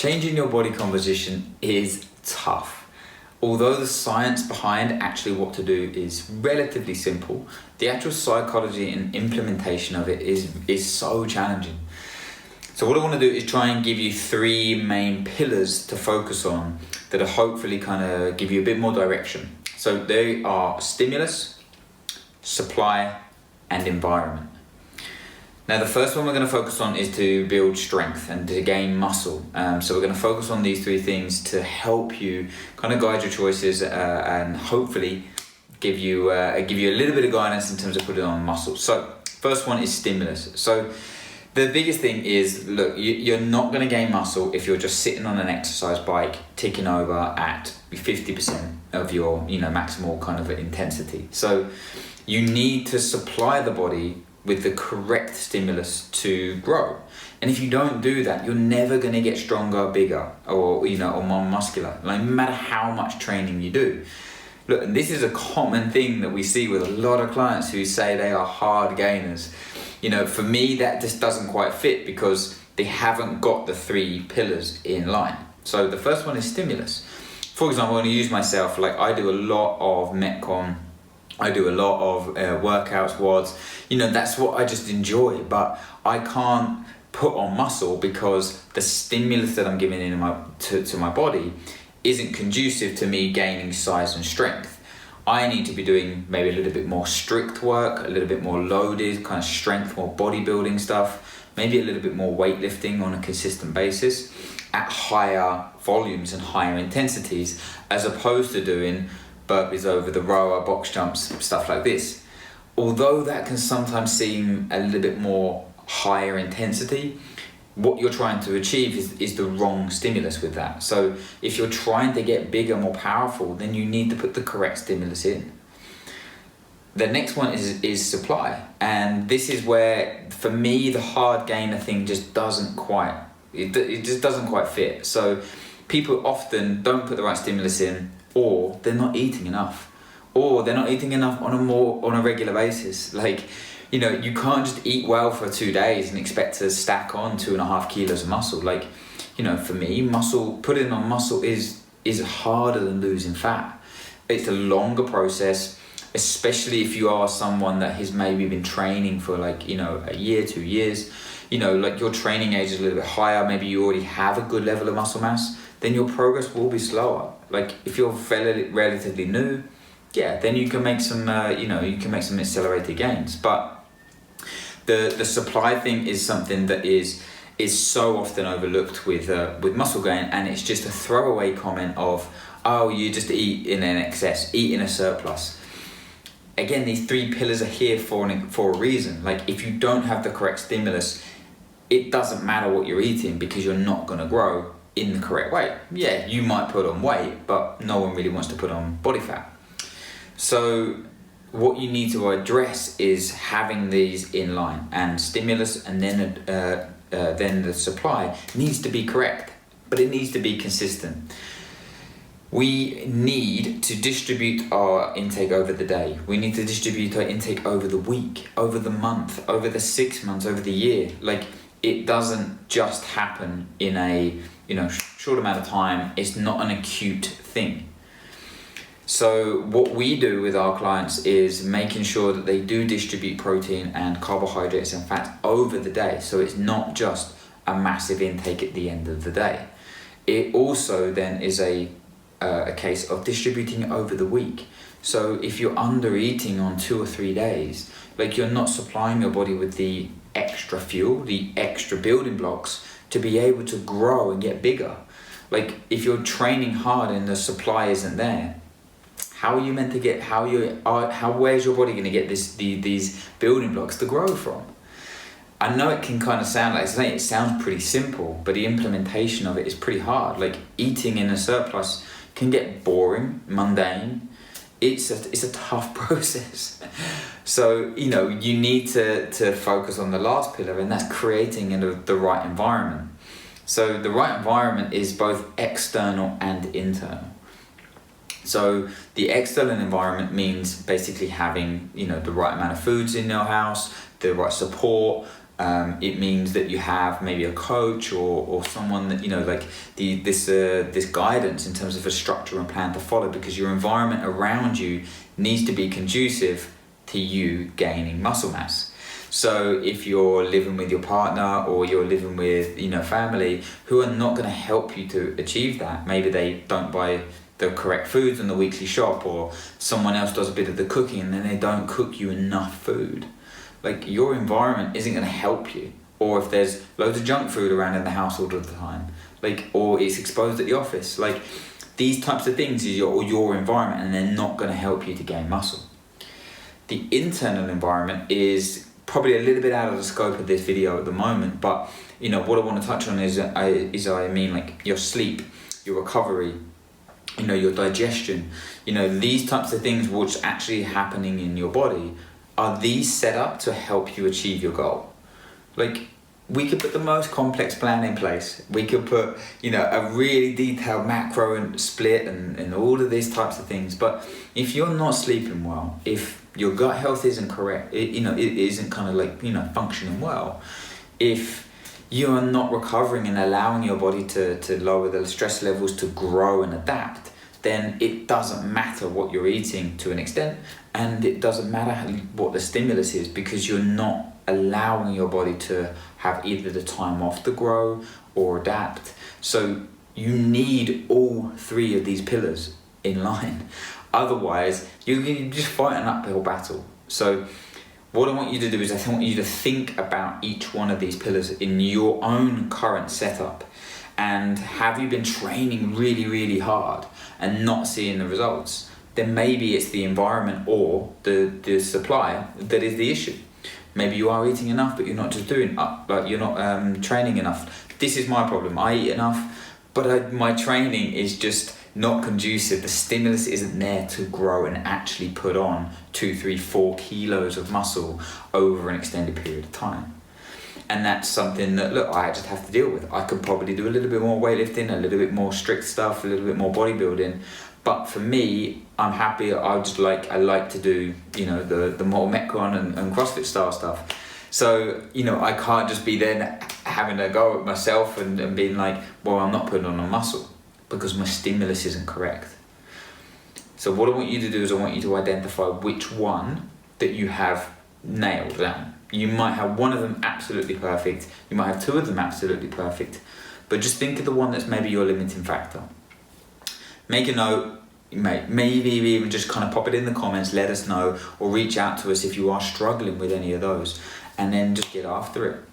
Changing your body composition is tough. Although the science behind actually what to do is relatively simple, the actual psychology and implementation of it is so challenging. So what I want to do is try and give you 3 main pillars to focus on that will hopefully kind of give you a bit more direction. So they are stimulus, supply, and environment. Now the first one we're going to focus on is to build strength and to gain muscle. So we're going to focus on these 3 things to help you kind of guide your choices and hopefully give you a little bit of guidance in terms of putting on muscle. So first one is stimulus. So the biggest thing is, look, you're not going to gain muscle if you're just sitting on an exercise bike ticking over at 50% of your maximal kind of intensity. So you need to supply the body with the correct stimulus to grow. And if you don't do that, you're never going to get stronger, bigger, or more muscular, no matter how much training you do. Look, and this is a common thing that we see with a lot of clients who say they are hard gainers. For me, that just doesn't quite fit because they haven't got the 3 pillars in line. So the first one is stimulus. For example, I'm going to use myself, like I do a lot of Metcon, I do a lot of workouts, WODs, that's what I just enjoy, but I can't put on muscle because the stimulus that I'm giving to my body isn't conducive to me gaining size and strength. I need to be doing maybe a little bit more strict work, a little bit more loaded, kind of strength, more bodybuilding stuff, maybe a little bit more weightlifting on a consistent basis at higher volumes and higher intensities, as opposed to doing burpees over the rower, box jumps, stuff like this. Although that can sometimes seem a little bit more higher intensity, what you're trying to achieve is the wrong stimulus with that. So if you're trying to get bigger, more powerful, then you need to put the correct stimulus in. The next one is supply. And this is where, for me, the hard gainer thing just doesn't quite, it just doesn't quite fit. So people often don't put the right stimulus in, or they're not eating enough, or they're not eating enough on a regular basis. Like, you can't just eat well for 2 days and expect to stack on 2.5 kilos of muscle. Like, for me, putting on muscle is harder than losing fat. It's a longer process, especially if you are someone that has maybe been training for a year, 2 years, like your training age is a little bit higher, maybe you already have a good level of muscle mass, then your progress will be slower. Like if you're relatively new, then you can make some, accelerated gains. But the supply thing is something that is so often overlooked with muscle gain, and it's just a throwaway comment of, oh, you just eat in an excess, eat in a surplus. Again, these 3 pillars are here for a reason. Like if you don't have the correct stimulus, it doesn't matter what you're eating because you're not going to grow in the correct way. Yeah, you might put on weight, but no one really wants to put on body fat. So what you need to address is having these in line, and stimulus and then the supply needs to be correct, but it needs to be consistent. We need to distribute our intake over the day. We need to distribute our intake over the week, over the month, over the 6 months, over the year. Like it doesn't just happen in a short amount of time. It's not an acute thing. So what we do with our clients is making sure that they do distribute protein and carbohydrates and fats over the day. So it's not just a massive intake at the end of the day. It also then is a case of distributing over the week. So if you're under eating on 2 or 3 days, like you're not supplying your body with the extra fuel, the extra building blocks to be able to grow and get bigger. Like if you're training hard and the supply isn't there, how are you meant to get, where's your body going to get these building blocks to grow from? I know it can kind of sound like, it sounds pretty simple, but the implementation of it is pretty hard. Like eating in a surplus can get boring, mundane. It's a tough process. So, you need to focus on the last pillar, and that's creating the right environment. So the right environment is both external and internal. So the external environment means basically having, the right amount of foods in your house, the right support, It means that you have maybe a coach or someone that, you know, like this guidance in terms of a structure and plan to follow, because your environment around you needs to be conducive to you gaining muscle mass. So if you're living with your partner or you're living with, you know, family who are not going to help you to achieve that, maybe they don't buy the correct foods in the weekly shop, or someone else does a bit of the cooking and then they don't cook you enough food, like your environment isn't going to help you. Or if there's loads of junk food around in the house all the time, like, or it's exposed at the office, like these types of things is your environment, and they're not going to help you to gain muscle. The internal environment is probably a little bit out of the scope of this video at the moment, but you know what I want to touch on is I mean like your sleep, your recovery, you know, your digestion, you know, these types of things which are actually happening in your body. Are these set up to help you achieve your goal? Like, we could put the most complex plan in place. We could put, you know, a really detailed macro and split and all of these types of things. But if you're not sleeping well, if your gut health isn't correct, it isn't kind of like, you know, functioning well, if you're not recovering and allowing your body to lower the stress levels to grow and adapt, then it doesn't matter what you're eating to an extent, and it doesn't matter what the stimulus is, because you're not allowing your body to have either the time off to grow or adapt. So you need all three of these pillars in line. Otherwise, you're just fighting an uphill battle. So what I want you to do is I want you to think about each one of these pillars in your own current setup. And have you been training really, really hard and not seeing the results? Then maybe it's the environment or the supply that is the issue. Maybe you are eating enough, but you're not just doing, but you're not training enough. This is my problem. I eat enough, but my training is just not conducive. The stimulus isn't there to grow and actually put on 2, 3, 4 kilos of muscle over an extended period of time. And that's something that, look, I just have to deal with. I could probably do a little bit more weightlifting, a little bit more strict stuff, a little bit more bodybuilding. But for me, I'm happy. I like to do, you know, the more Metcon and CrossFit style stuff. So, you know, I can't just be then having a go at myself and being like, well, I'm not putting on a muscle because my stimulus isn't correct. So what I want you to do is I want you to identify which one that you have nailed down. You might have one of them absolutely perfect. You might have 2 of them absolutely perfect. But just think of the one that's maybe your limiting factor. Make a note, maybe even just kind of pop it in the comments, let us know, or reach out to us if you are struggling with any of those, and then just get after it.